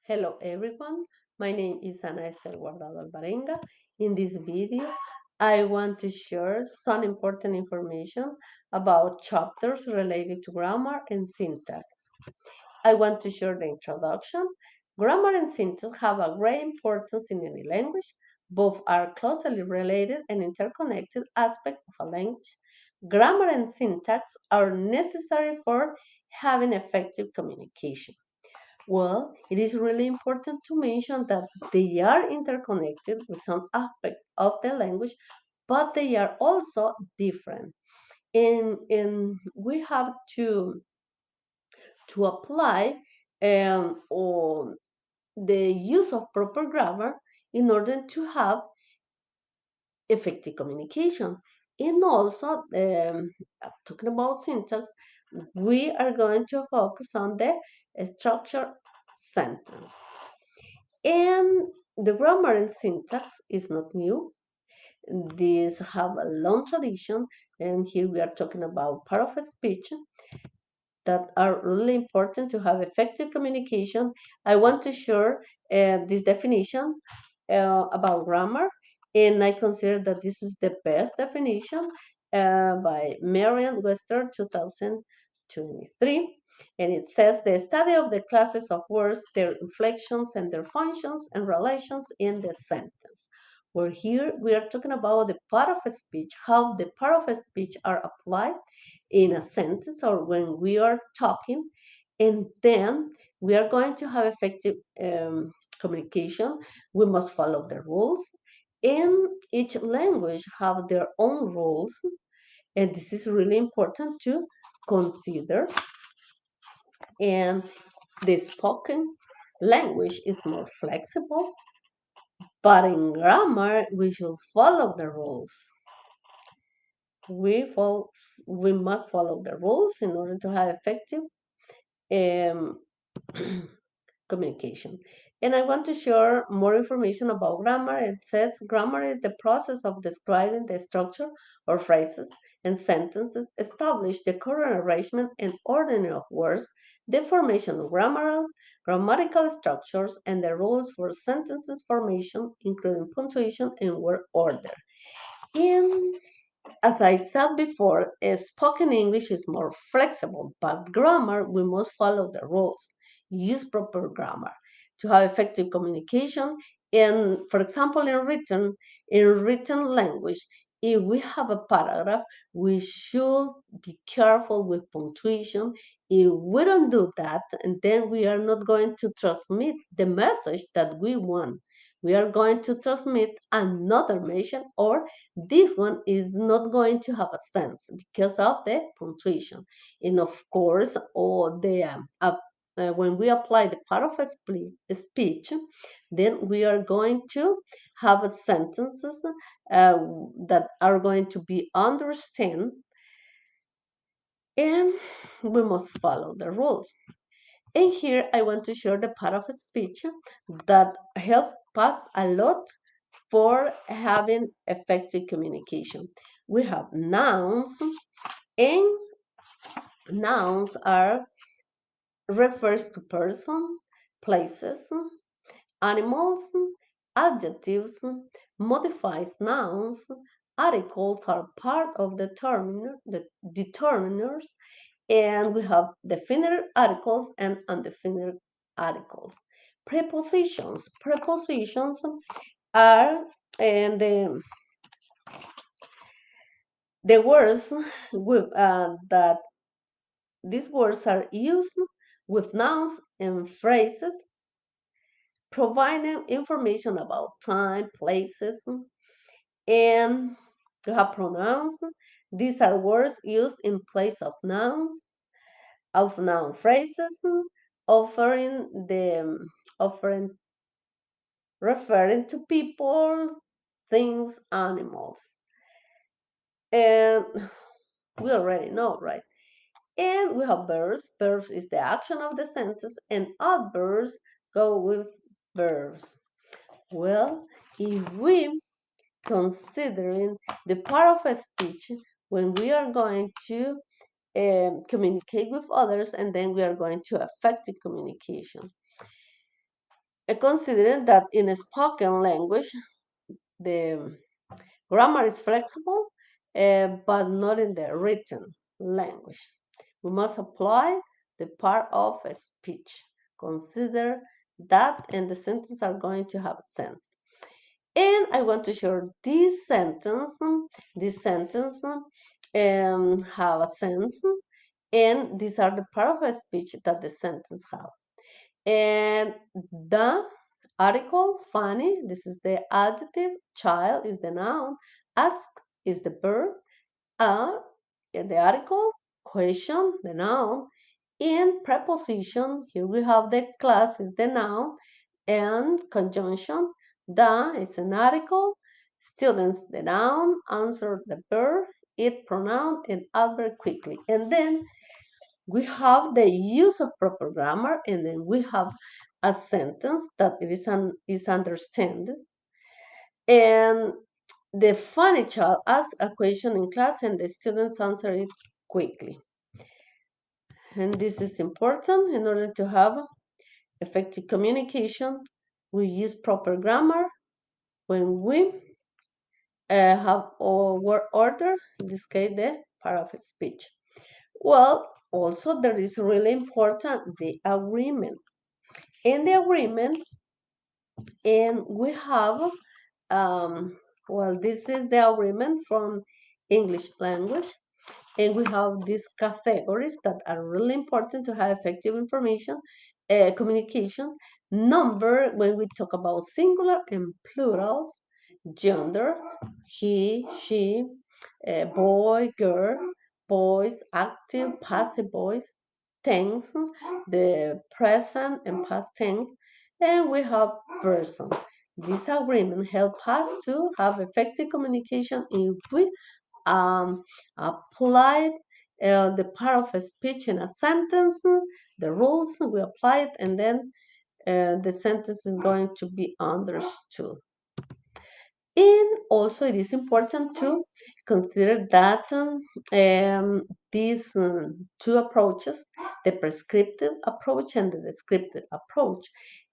Hello everyone, my name is Esther Guardado Alvarenga. In this video, I want to share some important information about chapters related to grammar and syntax. I want to share the introduction. Grammar and syntax have a great importance in any language. Both are closely related and interconnected aspects of a language. Grammar and syntax are necessary for having effective communication. Well, it is really important to mention that they are interconnected with some aspect of the language, but they are also different. And we have to apply on the use of proper grammar in order to have effective communication. And also, talking about syntax, we are going to focus on the structure sentence. And the grammar and syntax is not new. These have a long tradition, and here we are talking about part of a speech that are really important to have effective communication. I want to share this definition about grammar, and I consider that this is the best definition by Merriam-Webster 2023. And it says the study of the classes of words, their inflections and their functions and relations in the sentence. Where here we are talking about the part of a speech, how the part of a speech are applied in a sentence or when we are talking, and then we are going to have effective communication. We must follow the rules, and each language have their own rules, and this is really important to consider. And the spoken language is more flexible, but in grammar we should follow the rules. We must follow the rules in order to have effective um, communication. And I want to share more information about grammar. It says grammar is the process of describing the structure or phrases and sentences, establish the correct arrangement and ordering of words, the formation of grammatical structures, and the rules for sentences formation, including punctuation and word order. In As I said before, spoken English is more flexible, but grammar, we must follow the rules. Use proper grammar to have effective communication. And for example, in written language, if we have a paragraph, we should be careful with punctuation. If we don't do that, and then we are not going to transmit the message that we want. We are going to transmit another message, or this one is not going to have a sense because of the punctuation. And of course, when we apply the part of a speech, then we are going to have sentences uh, that are going to be understood, and we must follow the rules. And here I want to share the part of a speech that help us a lot for having effective communication. We have nouns, and nouns are refers to person, places, animals, adjectives, modifies nouns, articles are part of the determiners, and we have definite articles and undefined articles. Prepositions are and the words that these words are used with nouns and phrases, providing information about time, places, and you have pronouns. These are words used in place of noun phrases, offering the offering referring to people, things, animals. And we already know, right? And we have verbs. Verbs is the action of the sentence, and adverbs go with verbs. Well, if we considering the part of a speech when we are going to communicate with others, and then we are going to effective communication. Considering that in a spoken language, the grammar is flexible, but not in the written language. We must apply the part of a speech. Consider that, and the sentences are going to have sense. And I want to show this sentence. This sentence have a sense, and these are the part of a speech that the sentence have. And the article, funny, this is the adjective, child is the noun, ask is the verb, uh, the article, question, the noun, in preposition, here we have the class is the noun, and conjunction, the is an article, students the noun, answer the verb, it pronoun, and adverb quickly. And then we have the use of proper grammar, and then we have a sentence that is understood. And the funny child asks a question in class, and the students answer it quickly. And this is important in order to have effective communication. We use proper grammar when we have a word order, in this case, the part of speech. Well, also there is really important the agreement. In the agreement, and we have, well, this is the agreement from English language, and we have these categories that are really important to have effective information, communication. Number, when we talk about singular and plurals, gender, he, she, boy, girl, boys, active, passive voice, tense, the present and past tense, and we have person. This agreement help us to have effective communication if we apply the part of a speech in a sentence, the rules, we apply it, and then the sentence is going to be understood. And also, it is important to consider that these two approaches, the prescriptive approach and the descriptive approach.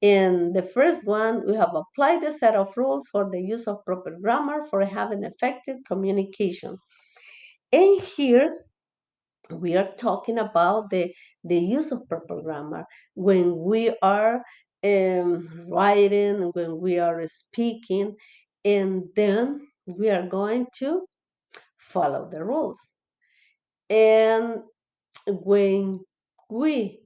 In the first one, we have applied a set of rules for the use of proper grammar for having effective communication. And here, we are talking about the use of proper grammar when we are writing, when we are speaking, and then we are going to follow the rules. And when we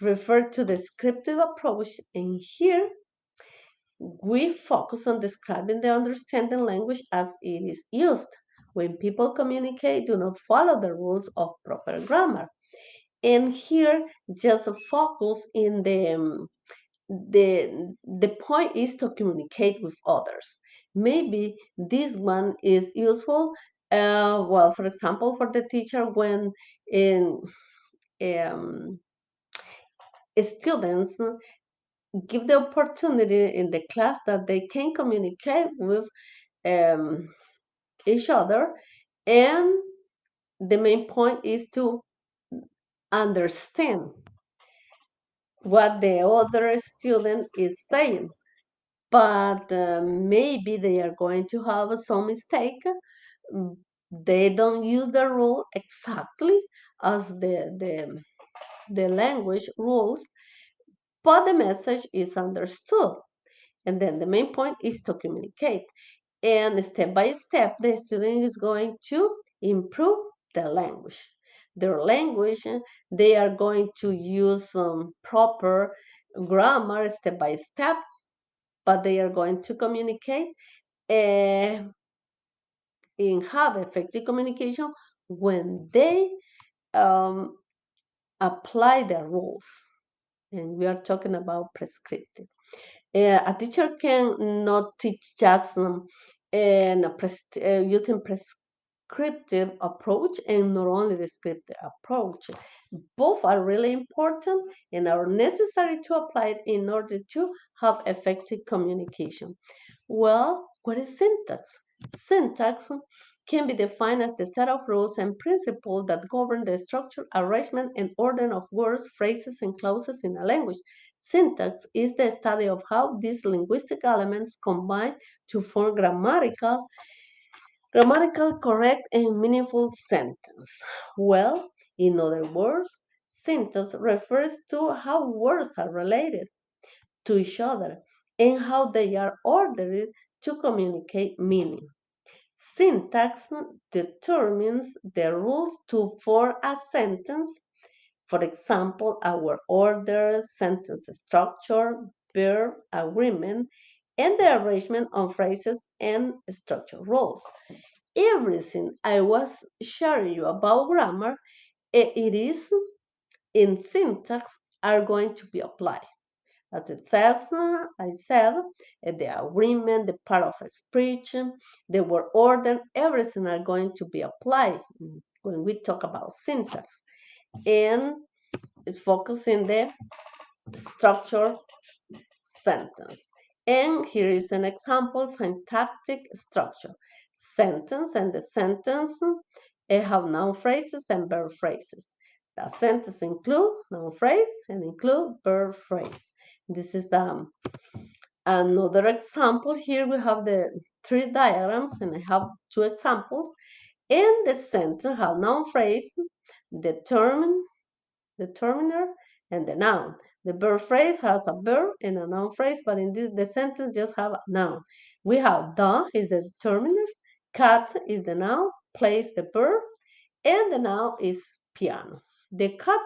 refer to the descriptive approach, and here we focus on describing the understanding language as it is used. When people communicate, do not follow the rules of proper grammar. And here, just focus in the point is to communicate with others. Maybe this one is useful. Well, for example, for the teacher when in um, students give the opportunity in the class that they can communicate with um, each other, and the main point is to understand what the other student is saying. But maybe they are going to have some mistake. Mm, They don't use the rule exactly as the language rules, but the message is understood. And then the main point is to communicate. And step by step, the student is going to improve the language. Their language, they are going to use proper grammar step by step, but they are going to communicate uh, and have effective communication when they um, apply the rules. And we are talking about prescriptive. A teacher can not teach just using prescriptive approach and not only descriptive approach. Both are really important and are necessary to apply it in order to have effective communication. Well, what is syntax? Syntax can be defined as the set of rules and principles that govern the structure, arrangement, and order of words, phrases, and clauses in a language. Syntax is the study of how these linguistic elements combine to form grammatical correct and meaningful sentence. Well, in other words, syntax refers to how words are related to each other and how they are ordered to communicate meaning. Syntax determines the rules to form a sentence. For example, our order, sentence structure, verb, agreement, and the arrangement of phrases and structure rules. Everything I was sharing you about grammar, it is in syntax are going to be applied. As it says, I said, the agreement, the part of a speech, the word order, everything are going to be applied when we talk about syntax. And it's focusing the structure sentence. And here is an example, syntactic structure. Sentence and the sentence have noun phrases and verb phrases. The sentence include noun phrase and include verb phrase. This is another example. Here we have the three diagrams and I have two examples. And the sentence have noun phrase, determine, determiner, and the noun. The verb phrase has a verb and a noun phrase, but in the sentence just have a noun. We have the is the determiner, cat is the noun, plays the verb, and the noun is piano. The cat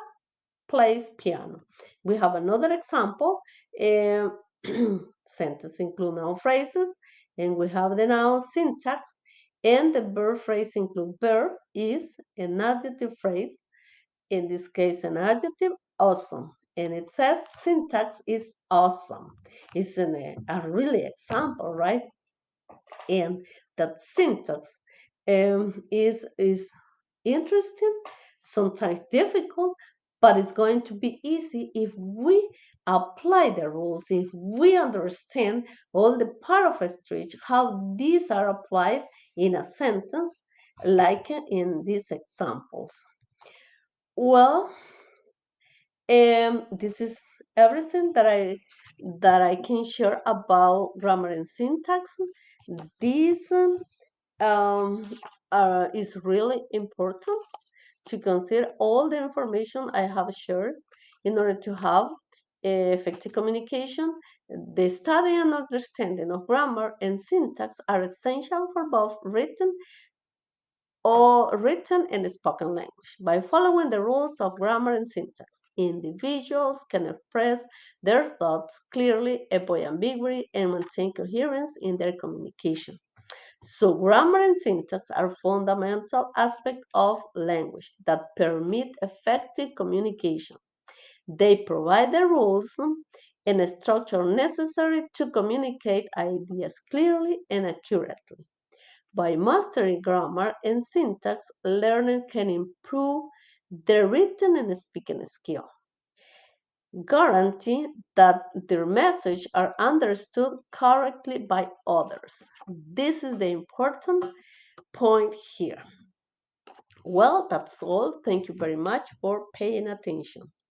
plays piano. We have another example. Um, sentence include noun phrases, and we have the noun syntax, and the verb phrase include verb is an adjective phrase, in this case an adjective, awesome. And it says syntax is awesome. It's a really example, right? And that syntax is interesting, sometimes difficult, but it's going to be easy if we apply the rules, if we understand all the part of a speech, how these are applied in a sentence, like in these examples. Well, this is everything that I can share about grammar and syntax. This is really important to consider all the information I have shared in order to have effective communication. The study and understanding of grammar and syntax are essential for both written and spoken language. By following the rules of grammar and syntax, individuals can express their thoughts clearly, avoid ambiguity, and maintain coherence in their communication. So, grammar and syntax are fundamental aspects of language that permit effective communication. They provide the rules and structure necessary to communicate ideas clearly and accurately. By mastering grammar and syntax, learners can improve their written and speaking skill, guarantee that their message are understood correctly by others. This is the important point here. Well, that's all. Thank you very much for paying attention.